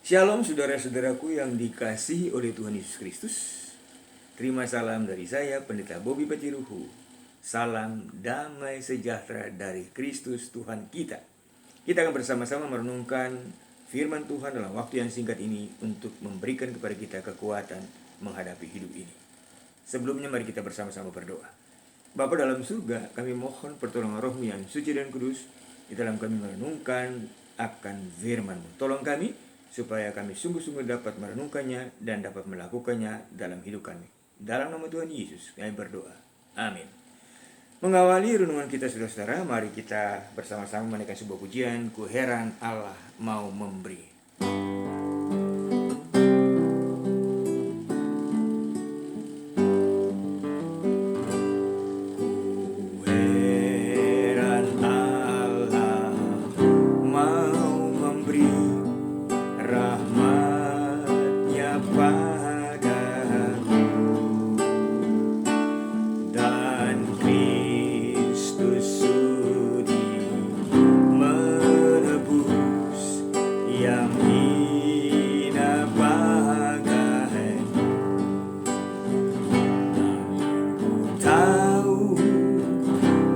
Shalom saudara-saudaraku yang dikasihi oleh Tuhan Yesus Kristus. Terima salam dari saya, Pendeta Bobby Patiruhu. Salam damai sejahtera dari Kristus Tuhan kita. Kita akan bersama-sama merenungkan firman Tuhan dalam waktu yang singkat ini untuk memberikan kepada kita kekuatan menghadapi hidup ini. Sebelumnya mari kita bersama-sama berdoa. Bapa dalam surga, kami mohon pertolongan Roh-Mu yang suci dan kudus di dalam kami merenungkan akan firman-Mu. Tolong kami supaya kami sungguh-sungguh dapat merenungkannya dan dapat melakukannya dalam hidup kami. Dalam nama Tuhan Yesus kami berdoa. Amin. Mengawali renungan kita saudara-saudara, mari kita bersama-sama menaikkan sebuah pujian, Ku heran Allah mau memberi.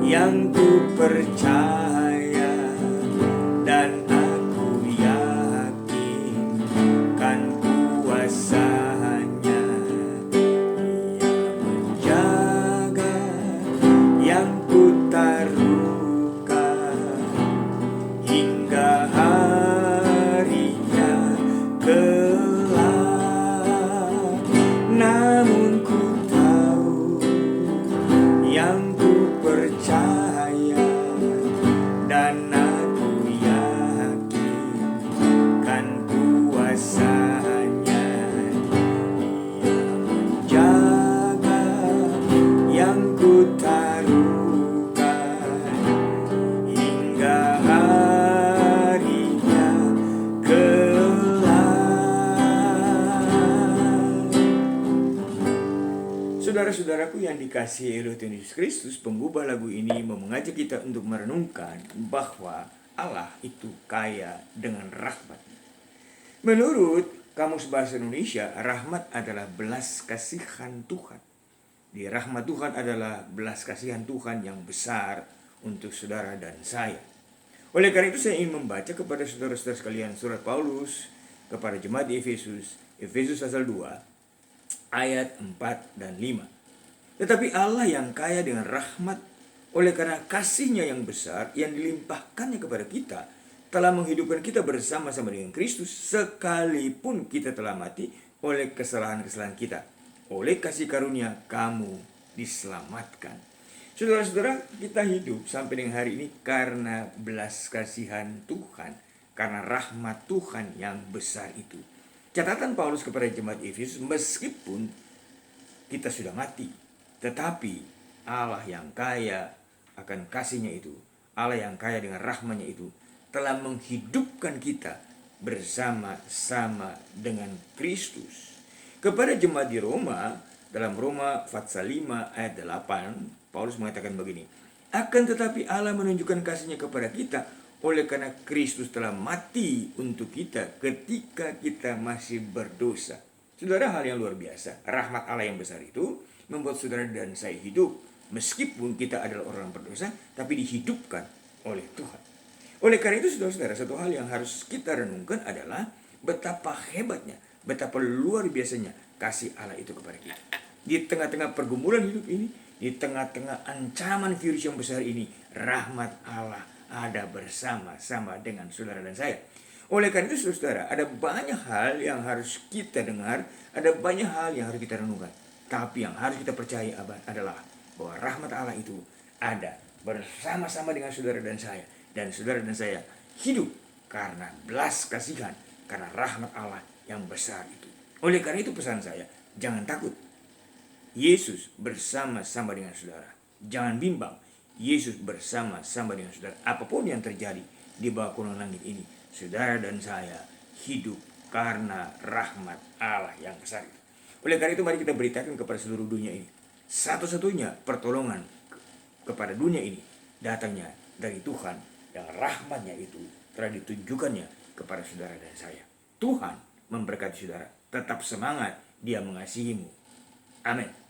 Yang ku percaya dan aku yakin kan kuasanya. Ia menjaga yang ku taruhkan hingga harinya kelak. Namun ku tahu yang ku percaya dan aku yakin kan kuasanya. Ia menjaga yang ku taruhkan hingga harinya kelak. Saudara-saudaraku yang dikasihi oleh Tuhan Yesus Kristus, penggubah lagu ini mau mengajak kita untuk merenungkan bahwa Allah itu kaya dengan rahmat. Menurut Kamus Bahasa Indonesia, rahmat adalah belas kasihan Tuhan. Di rahmat Tuhan adalah belas kasihan Tuhan yang besar untuk saudara dan saya. Oleh karena itu saya ingin membaca kepada saudara-saudara sekalian surat Paulus kepada jemaat di Efesus, Efesus pasal 2 ayat 4 dan 5. Tetapi Allah yang kaya dengan rahmat, oleh karena kasih-Nya yang besar yang dilimpahkannya kepada kita, telah menghidupkan kita bersama-sama dengan Kristus, sekalipun kita telah mati oleh kesalahan-kesalahan kita. Oleh kasih karunia kamu diselamatkan. Saudara-saudara, kita hidup sampai dengan hari ini karena belas kasihan Tuhan, karena rahmat Tuhan yang besar itu. Catatan Paulus kepada jemaat Efesus, meskipun kita sudah mati, tetapi Allah yang kaya akan kasih-Nya itu, Allah yang kaya dengan rahmat-Nya itu, telah menghidupkan kita bersama-sama dengan Kristus. Kepada jemaat di Roma, dalam Roma pasal 5 ayat 8, Paulus mengatakan begini, akan tetapi Allah menunjukkan kasih-Nya kepada kita oleh karena Kristus telah mati untuk kita ketika kita masih berdosa. Saudara, hal yang luar biasa. Rahmat Allah yang besar itu membuat saudara dan saya hidup. Meskipun kita adalah orang berdosa, tapi dihidupkan oleh Tuhan. Oleh karena itu saudara-saudara, satu hal yang harus kita renungkan adalah betapa hebatnya, betapa luar biasanya kasih Allah itu kepada kita. Di tengah-tengah pergumulan hidup ini, di tengah-tengah ancaman virus yang besar ini, rahmat Allah ada bersama-sama dengan saudara dan saya. Oleh karena itu saudara, ada banyak hal yang harus kita dengar, ada banyak hal yang harus kita renungkan. Tapi yang harus kita percaya adalah bahwa rahmat Allah itu ada bersama-sama dengan saudara dan saya. Dan saudara dan saya hidup karena belas kasihan, karena rahmat Allah yang besar itu. Oleh karena itu pesan saya, jangan takut. Yesus bersama-sama dengan saudara. Jangan bimbang. Yesus bersama-sama dengan saudara. Apapun yang terjadi di bawah kolong langit ini, saudara dan saya hidup karena rahmat Allah yang besar itu. Oleh karena itu mari kita beritakan kepada seluruh dunia ini, satu-satunya pertolongan kepada dunia ini datangnya dari Tuhan yang rahmatnya itu telah ditunjukkannya kepada saudara dan saya. Tuhan memberkati saudara. Tetap semangat, Dia mengasihimu. Amin.